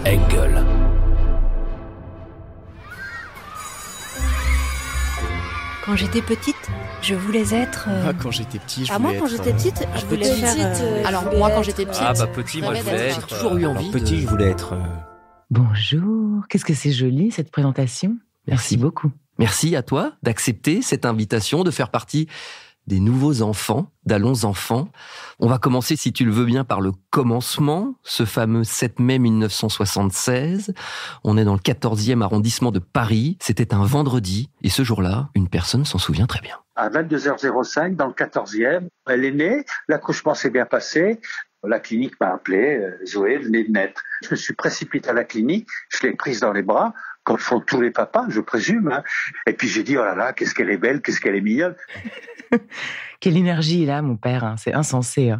Engel. Quand j'étais petite, je voulais être... Quand j'étais petit, je voulais moi, être... quand j'étais petite, je voulais faire... Alors, moi, quand j'étais petite... Petit, moi, je voulais être... J'ai toujours eu envie Petit, je voulais être... Bonjour, qu'est-ce que c'est joli cette présentation. Merci beaucoup. Merci à toi d'accepter cette invitation, de faire partie des nouveaux enfants, d'Allons Enfants. On va commencer, si tu le veux bien, par le commencement, ce fameux 7 mai 1976. On est dans le 14e arrondissement de Paris. C'était un vendredi, et ce jour-là, une personne s'en souvient très bien. À 22h05, dans le 14e, elle est née, l'accouchement s'est bien passé. La clinique m'a appelé, Zoé venait de naître. Je me suis précipité à la clinique, je l'ai prise dans les bras, comme font tous les papas, je présume. Et puis j'ai dit, oh là là, qu'est-ce qu'elle est belle, qu'est-ce qu'elle est mignonne. Quelle énergie il a, mon père, c'est insensé.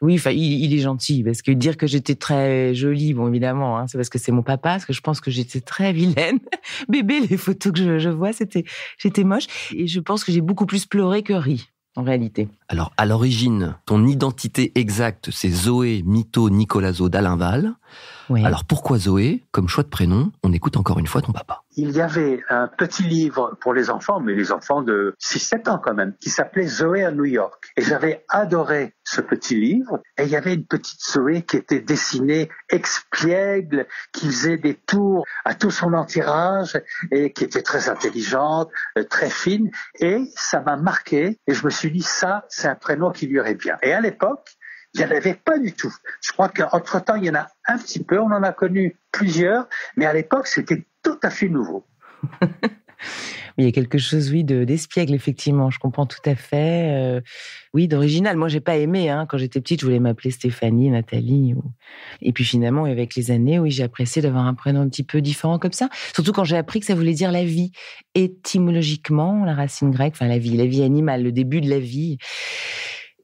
Oui, enfin, il est gentil, parce que dire que j'étais très jolie, bon, évidemment, c'est parce que c'est mon papa, parce que je pense que j'étais très vilaine. Bébé, les photos que je vois, j'étais moche. Et je pense que j'ai beaucoup plus pleuré que ri, en réalité. Alors, à l'origine, ton identité exacte, c'est Zoé Mito Nicolazo d'Alinval. Oui. Alors, pourquoi Zoé? Comme choix de prénom, on écoute encore une fois ton papa. Il y avait un petit livre pour les enfants, mais les enfants de 6-7 ans quand même, qui s'appelait Zoé à New York. Et j'avais adoré ce petit livre. Et il y avait une petite Zoé qui était dessinée espiègle, qui faisait des tours à tout son entourage et qui était très intelligente, très fine. Et ça m'a marqué. Et je me suis dit, ça, c'est un prénom qui lui irait bien. Et à l'époque, il n'y en avait pas du tout. Je crois qu'entre-temps, il y en a un petit peu. On en a connu plusieurs. Mais à l'époque, c'était tout à fait nouveau. Il y a quelque chose, oui, d'espiègle, effectivement. Je comprends tout à fait. Oui, d'original. Moi, j'ai pas aimé. Quand j'étais petite, je voulais m'appeler Stéphanie, Nathalie. Et puis finalement, avec les années, oui, j'ai apprécié d'avoir un prénom un petit peu différent comme ça. Surtout quand j'ai appris que ça voulait dire la vie. Étymologiquement, la racine grecque, enfin la vie animale, le début de la vie.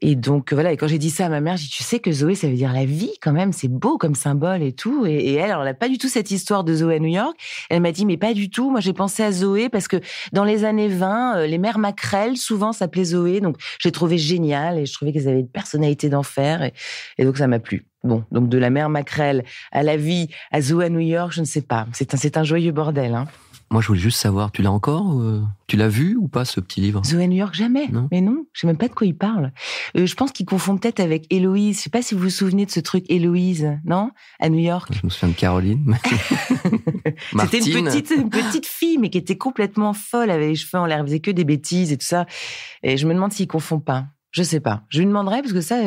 Et donc, voilà, et quand j'ai dit ça à ma mère, j'ai dit, tu sais que Zoé, ça veut dire la vie, quand même, c'est beau comme symbole et tout. Et elle, alors, elle n'a pas du tout cette histoire de Zoé à New York. Elle m'a dit, mais pas du tout. Moi, j'ai pensé à Zoé parce que dans les années 20, les mères Macrel, souvent, s'appelaient Zoé. Donc, j'ai trouvé génial et je trouvais qu'elles avaient une personnalité d'enfer. Et donc, ça m'a plu. Bon, donc de la mère Macrel à la vie, à Zoé à New York, je ne sais pas. C'est un joyeux bordel, Moi, je voulais juste savoir, tu l'as encore tu l'as vu ou pas, ce petit livre? Zoé à New York, jamais. Non. Mais non, je sais même pas de quoi il parle. Je pense qu'il confond peut-être avec Héloïse. Je sais pas si vous vous souvenez de ce truc Héloïse, non? À New York. Je me souviens de Caroline. C'était une petite fille, mais qui était complètement folle, avec les cheveux en l'air, elle faisait que des bêtises et tout ça. Et je me demande s'il confond pas. Je sais pas. Je lui demanderai, parce que ça,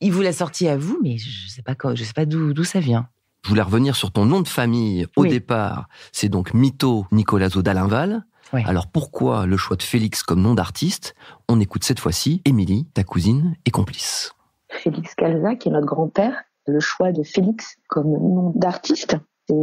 il vous l'a sorti à vous, mais je sais pas d'où ça vient. Je voulais revenir sur ton nom de famille. Au départ, c'est donc Mito Nicolazo d'Alinval. Oui. Alors pourquoi le choix de Félix comme nom d'artiste? On écoute cette fois-ci Émilie, ta cousine et complice. Félix Calza, qui est notre grand-père. Le choix de Félix comme nom d'artiste, c'est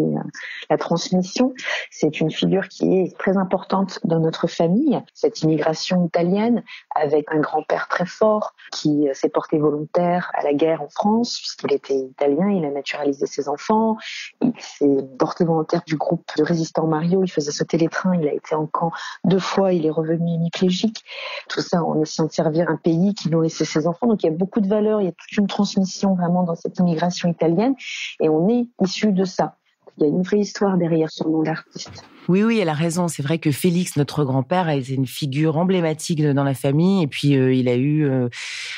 la transmission. C'est une figure qui est très importante dans notre famille. Cette immigration italienne avec un grand-père très fort qui s'est porté volontaire à la guerre en France, puisqu'il était italien, il a naturalisé ses enfants. Il s'est porté volontaire du groupe de résistants Mario, il faisait sauter les trains, il a été en camp 2 fois, il est revenu hémiplégique. Tout ça en essayant de servir un pays qui nourrissait ses enfants. Donc il y a beaucoup de valeurs, il y a toute une transmission vraiment dans cette immigration italienne et on est issu de ça. Il y a une vraie histoire derrière son nom d'artiste. Oui, elle a raison. C'est vrai que Félix, notre grand-père, a été une figure emblématique dans la famille. Et puis, il a eu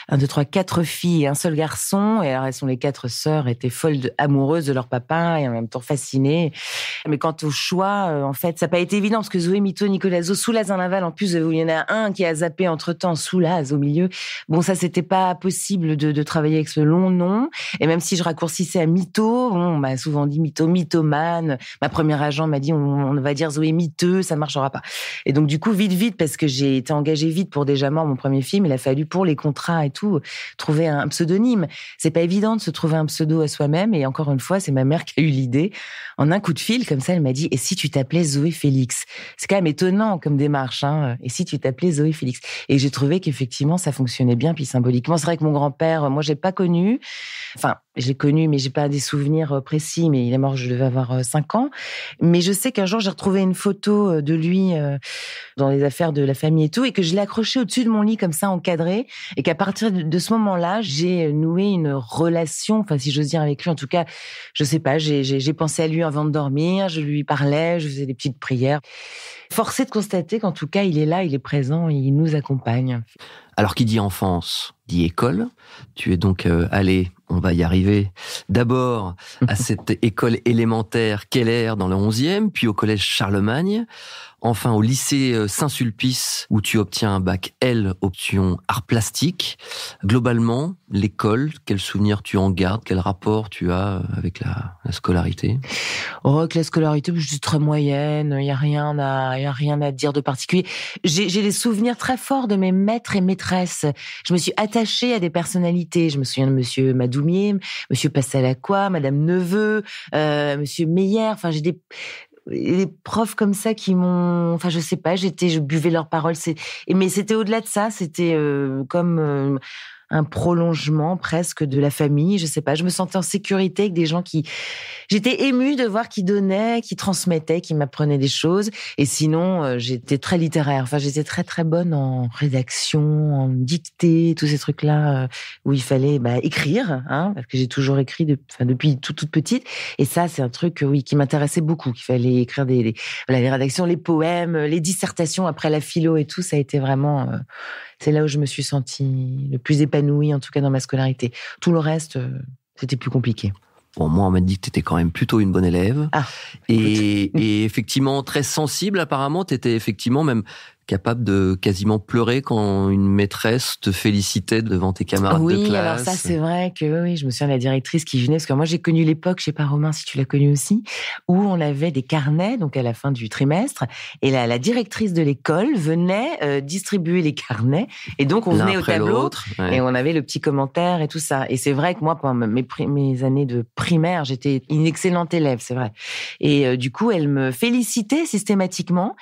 1, 2, 3, 4 filles et un seul garçon. Et alors, elles sont les 4 sœurs, étaient folles amoureuses de leur papa et en même temps fascinées. Mais quant au choix, en fait, ça n'a pas été évident parce que Zoé Mito Nicolazo, Soulaz en aval, en plus, il y en a un qui a zappé entre-temps, Soulaz au milieu. Bon, ça, c'était pas possible de travailler avec ce long nom. Et même si je raccourcissais à Mito, on m'a souvent dit Mito, mythomane. Ma première agent m'a dit, on va dire Zoé miteux, ça ne marchera pas. Et donc, du coup, vite, parce que j'ai été engagée vite pour Déjà mort, mon premier film, il a fallu, pour les contrats et tout, trouver un pseudonyme. C'est pas évident de se trouver un pseudo à soi-même. Et encore une fois, c'est ma mère qui a eu l'idée. En un coup de fil, comme ça, elle m'a dit, et si tu t'appelais Zoé Félix? C'est quand même étonnant comme démarche, Et si tu t'appelais Zoé Félix? Et j'ai trouvé qu'effectivement, ça fonctionnait bien, puis symboliquement. C'est vrai que mon grand-père, moi, j'ai pas connu. Enfin, Je l'ai connu, mais j'ai pas des souvenirs précis, mais il est mort, je devais avoir 5 ans. Mais je sais qu'un jour, j'ai retrouvé une photo de lui dans les affaires de la famille et tout, et que je l'ai accroché au-dessus de mon lit comme ça, encadré, et qu'à partir de ce moment-là, j'ai noué une relation, enfin si j'ose dire avec lui, en tout cas, je sais pas, j'ai pensé à lui avant de dormir, je lui parlais, je faisais des petites prières. Forcé de constater qu'en tout cas, il est là, il est présent, il nous accompagne. Alors, qui dit enfance, dit école. Tu es donc allé, on va y arriver, d'abord à cette école élémentaire Keller dans le 11e, puis au collège Charlemagne, enfin au lycée Saint-Sulpice, où tu obtiens un bac L, option art plastique. Globalement, l'école, quel souvenir tu en gardes, quel rapport tu as avec la scolarité? Oh, avec la scolarité, je suis très moyenne, il y a rien à dire de particulier. J'ai des souvenirs très forts de mes maîtres et maîtresses. Je me suis attachée à des personnalités. Je me souviens de Monsieur Madoumier, Monsieur Passalacqua, Madame Neveu, Monsieur Meyer. Enfin, j'ai des profs comme ça qui m'ont, enfin, je sais pas, je buvais leurs paroles. Mais c'était au-delà de ça. C'était comme un prolongement presque de la famille. Je sais pas, je me sentais en sécurité avec des gens j'étais émue de voir qu'ils donnaient, qu'ils transmettaient, qu'ils m'apprenaient des choses. Et sinon, j'étais très littéraire. Enfin, j'étais très très bonne en rédaction, en dictée, tous ces trucs-là où il fallait écrire, hein, parce que j'ai toujours écrit depuis toute petite. Et ça, c'est un truc oui qui m'intéressait beaucoup. Qu'il fallait écrire les rédactions, les poèmes, les dissertations après la philo et tout. Ça a été vraiment c'est là où je me suis sentie le plus épanouie, en tout cas dans ma scolarité. Tout le reste, c'était plus compliqué. Bon, moi, on m'a dit que t'étais quand même plutôt une bonne élève. Ah, et effectivement, très sensible, apparemment. T'étais effectivement même capable de quasiment pleurer quand une maîtresse te félicitait devant tes camarades de classe. Oui, alors ça, c'est vrai que oui, je me souviens de la directrice qui venait, parce que moi, j'ai connu l'époque, je sais pas, Romain, si tu l'as connu aussi, où on avait des carnets, donc à la fin du trimestre, et la directrice de l'école venait distribuer les carnets, et donc on venait au tableau, et on avait le petit commentaire et tout ça. Et c'est vrai que moi, pendant mes années de primaire, j'étais une excellente élève, c'est vrai. Et du coup, elle me félicitait systématiquement,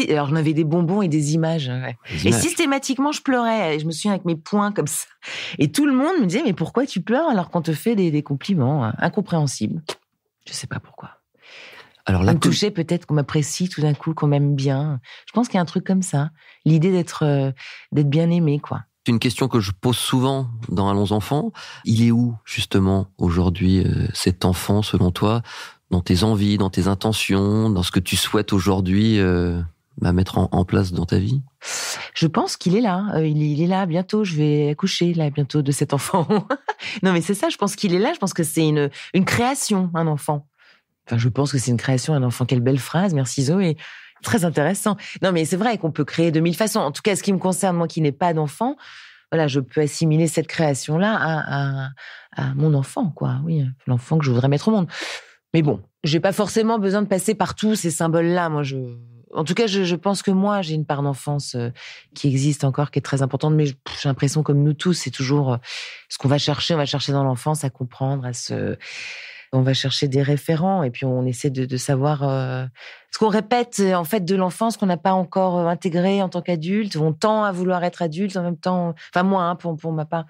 alors j'en avais des bonbons et des images. Ouais. Et systématiquement, je pleurais. Et je me souviens avec mes poings comme ça. Et tout le monde me disait, mais pourquoi tu pleures alors qu'on te fait des compliments incompréhensibles? Je sais pas pourquoi. Alors là, on me touchait peut-être qu'on m'apprécie tout d'un coup, qu'on m'aime bien. Je pense qu'il y a un truc comme ça. L'idée d'être bien aimé, quoi. C'est une question que je pose souvent dans Allons enfants. Il est où, justement, aujourd'hui, cet enfant, selon toi, dans tes envies, dans tes intentions, dans ce que tu souhaites aujourd'hui mettre en place dans ta vie? Je pense qu'il est là. Il est là bientôt. Je vais accoucher là bientôt de cet enfant. Non, mais c'est ça. Je pense qu'il est là. Je pense que c'est une création, un enfant. Enfin, je pense que c'est une création, un enfant. Quelle belle phrase. Merci Zoé. Très intéressant. Non, mais c'est vrai qu'on peut créer de mille façons. En tout cas, ce qui me concerne, moi qui n'ai pas d'enfant, voilà, je peux assimiler cette création-là à mon enfant, quoi. Oui, l'enfant que je voudrais mettre au monde. Mais bon, j'ai pas forcément besoin de passer par tous ces symboles-là. Moi, en tout cas, je pense que moi, j'ai une part d'enfance qui existe encore, qui est très importante. Mais j'ai l'impression, comme nous tous, c'est toujours ce qu'on va chercher. On va chercher dans l'enfance à comprendre, on va chercher des référents et puis on essaie de savoir ce qu'on répète en fait de l'enfance qu'on n'a pas encore intégré en tant qu'adulte. On tend à vouloir être adulte en même temps. Enfin moi, hein, pour ma part.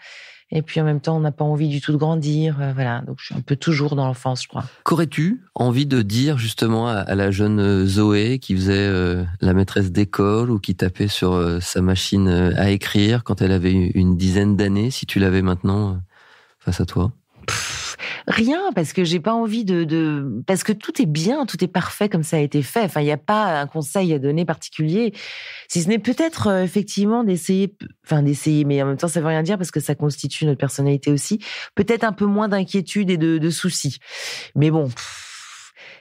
Et puis en même temps, on n'a pas envie du tout de grandir. Voilà, donc je suis un peu toujours dans l'enfance, je crois. Qu'aurais-tu envie de dire justement à la jeune Zoé qui faisait la maîtresse d'école ou qui tapait sur sa machine à écrire quand elle avait une dizaine d'années, si tu l'avais maintenant face à toi? Rien, parce que j'ai pas envie parce que tout est bien, tout est parfait comme ça a été fait. Enfin, il n'y a pas un conseil à donner particulier. Si ce n'est peut-être effectivement d'essayer, mais en même temps, ça veut rien dire parce que ça constitue notre personnalité aussi. Peut-être un peu moins d'inquiétude et de soucis. Mais bon,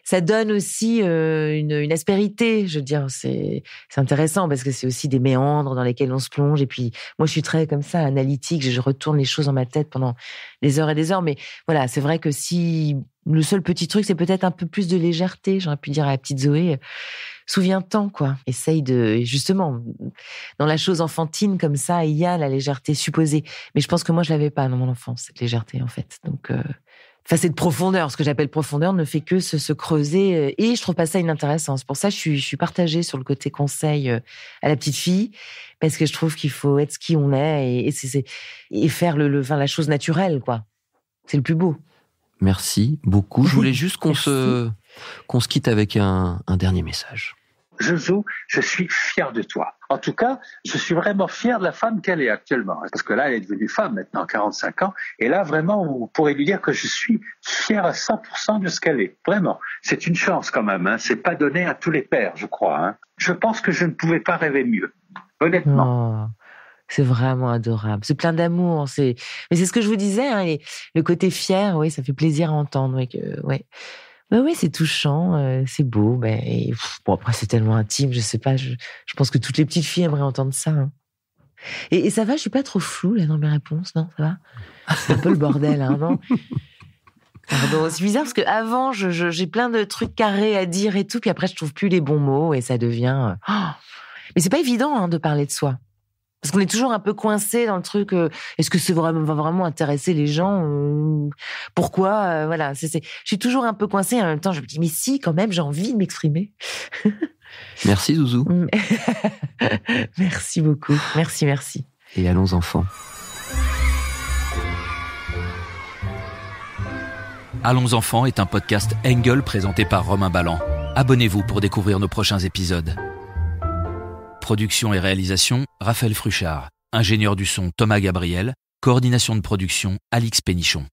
ça donne aussi une aspérité. Je veux dire, c'est intéressant parce que c'est aussi des méandres dans lesquels on se plonge. Et puis, moi, je suis très comme ça, analytique. Je retourne les choses dans ma tête pendant des heures et des heures. Mais voilà, c'est vrai que si le seul petit truc, c'est peut-être un peu plus de légèreté, j'aurais pu dire à la petite Zoé, souviens-t'en, quoi. Essaye justement, dans la chose enfantine comme ça, il y a la légèreté supposée. Mais je pense que moi, je l'avais pas dans mon enfance, cette légèreté, en fait. Donc, cette profondeur, ce que j'appelle profondeur, ne fait que se creuser. Et je trouve pas ça inintéressant. C'est pour ça que je suis partagée sur le côté conseil à la petite fille, parce que je trouve qu'il faut être ce qui on est et faire la chose naturelle, quoi. C'est le plus beau. Merci beaucoup. Je voulais juste qu'on se quitte avec un dernier message. Jojo, je suis fier de toi. En tout cas, je suis vraiment fier de la femme qu'elle est actuellement. Parce que là, elle est devenue femme maintenant, 45 ans. Et là, vraiment, on pourrait lui dire que je suis fier à 100% de ce qu'elle est. Vraiment. C'est une chance quand même. C'est pas donné à tous les pères, je crois. Je pense que je ne pouvais pas rêver mieux. Honnêtement. Oh, c'est vraiment adorable. C'est plein d'amour. Mais c'est ce que je vous disais. Le côté fier, oui, ça fait plaisir à entendre. Oui, c'est touchant, c'est beau. Bon, après, c'est tellement intime, je sais pas. Je pense que toutes les petites filles aimeraient entendre ça. Et ça va, je suis pas trop floue là dans mes réponses, non? Ça va? C'est un peu le bordel, non? Pardon, c'est bizarre parce que avant, j'ai plein de trucs carrés à dire et tout, puis après, je trouve plus les bons mots et ça devient. Mais c'est pas évident de parler de soi. Parce qu'on est toujours un peu coincé dans le truc. Est-ce que va vraiment intéresser les gens? Pourquoi? Voilà. Je suis toujours un peu coincée. En même temps, je me dis, mais si, quand même, j'ai envie de m'exprimer. Merci, Zouzou. Merci beaucoup. Merci. Et allons, enfants. Allons, enfants est un podcast Engel présenté par Romain Ballan. Abonnez-vous pour découvrir nos prochains épisodes. Production et réalisation, Raphaël Fruchard. Ingénieur du son, Thomas Gabriel. Coordination de production, Alix Pénichon.